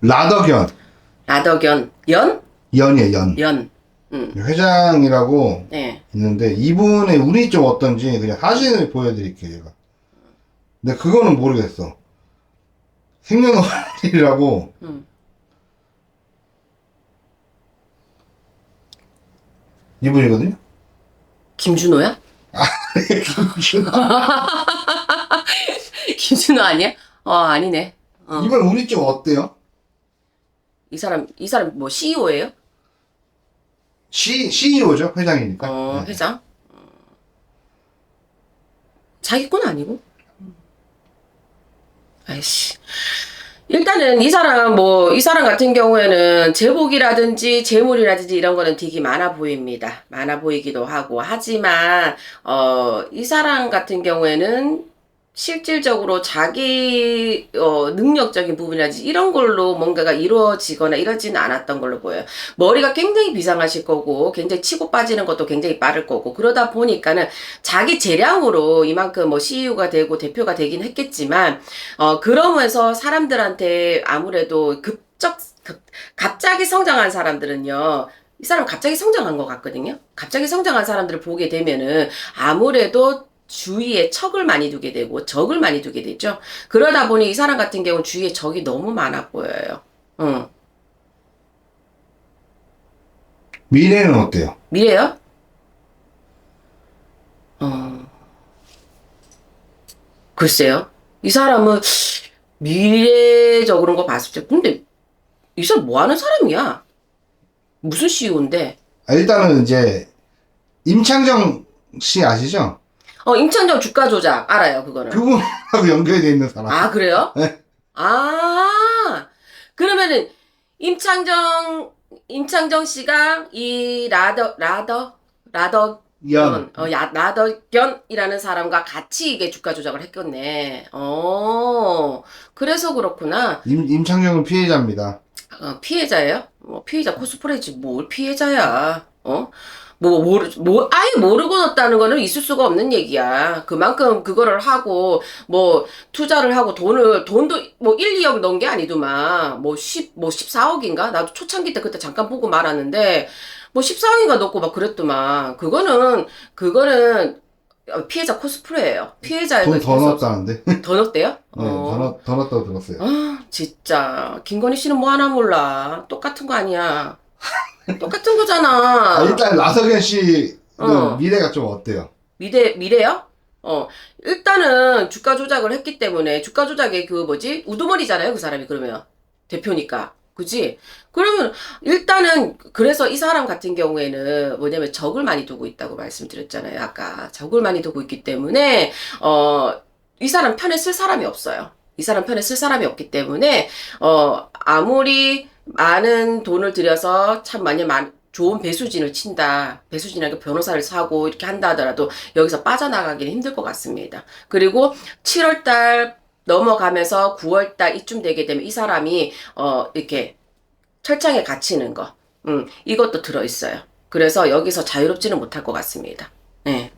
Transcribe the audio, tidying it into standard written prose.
라더견. 라더견. 연? 연이에요, 연. 연. 회장이라고 네. 있는데, 이분의 운이 좀 어떤지 그냥 사진을 보여드릴게요, 제가. 근데 그거는 모르겠어. 생년월일이라고. 이분이거든요? 김준호야? 김준호. 김준호 아니야? 아니네. 이분 운이 좀 어때요? 이 사람 뭐 CEO예요? CEO죠, 회장이니까. 네. 회장? 자기 건 아니고? 아이씨. 일단은 이 사람 같은 경우에는 제복이라든지 재물이라든지 이런 거는 되게 많아 보입니다. 많아 보이기도 하고. 하지만, 이 사람 같은 경우에는 실질적으로 자기, 능력적인 부분이라든지 이런 걸로 뭔가가 이루어지거나 이러지는 않았던 걸로 보여요. 머리가 굉장히 비상하실 거고, 굉장히 치고 빠지는 것도 굉장히 빠를 거고, 그러다 보니까는 자기 재량으로 이만큼 뭐 CEO가 되고 대표가 되긴 했겠지만, 그러면서 사람들한테 아무래도 갑자기 성장한 사람들은요, 이 사람 갑자기 성장한 것 같거든요. 갑자기 성장한 사람들을 보게 되면은 아무래도 주위에 척을 많이 두게 되고 적을 많이 두게 되죠. 그러다 보니 이 사람 같은 경우는 주위에 적이 너무 많아 보여요. 미래는 어때요? 미래요? 글쎄요. 이 사람은 미래적으로 거 봤을 때 근데 이 사람 뭐 하는 사람이야? 무슨 CEO인데? 일단은 이제, 임창정 씨 아시죠? 임창정 주가 조작 알아요, 그거는. 그분하고 연결되어 있는 사람. 아, 그래요? 네. 그러면은 임창정 씨가 이 연. 라더견이라는 사람과 같이 이게 주가 조작을 했겠네. 그래서 그렇구나. 임창정은 피해자입니다. 피해자예요? 피해자 코스프레지 뭘 피해자야? 아예 모르고 넣었다는 거는 있을 수가 없는 얘기야. 그만큼 그거를 하고, 투자를 하고 돈도 1, 2억 넣은 게 아니더만, 14억인가? 나도 초창기 때 그때 잠깐 보고 말았는데, 14억인가 넣고 막 그랬더만, 그거는 피해자 코스프레예요. 피해자에게 돈 더 넣었다는데? 더 넣었대요? 네, 더 넣었다고 들었어요. 진짜. 김건희 씨는 뭐 하나 몰라. 똑같은 거 아니야. 똑같은 거잖아. 일단 라석현 씨 어. 미래가 좀 어때요? 미래요? 일단은 주가 조작을 했기 때문에, 주가 조작의 우두머리잖아요, 그 사람이 그러면. 대표니까. 그지? 그러면, 일단은, 그래서 이 사람 같은 경우에는 뭐냐면 적을 많이 두고 있다고 말씀드렸잖아요, 아까. 적을 많이 두고 있기 때문에, 이 사람 편에 쓸 사람이 없어요. 이 사람 편에 쓸 사람이 없기 때문에, 아무리 많은 돈을 들여서 참 좋은 배수진을 친다. 배수진에게 변호사를 사고 이렇게 한다 하더라도 여기서 빠져나가기는 힘들 것 같습니다. 그리고 7월달 넘어가면서 9월달 이쯤 되게 되면 이 사람이 이렇게 철창에 갇히는 거. 이것도 들어있어요. 그래서 여기서 자유롭지는 못할 것 같습니다. 네.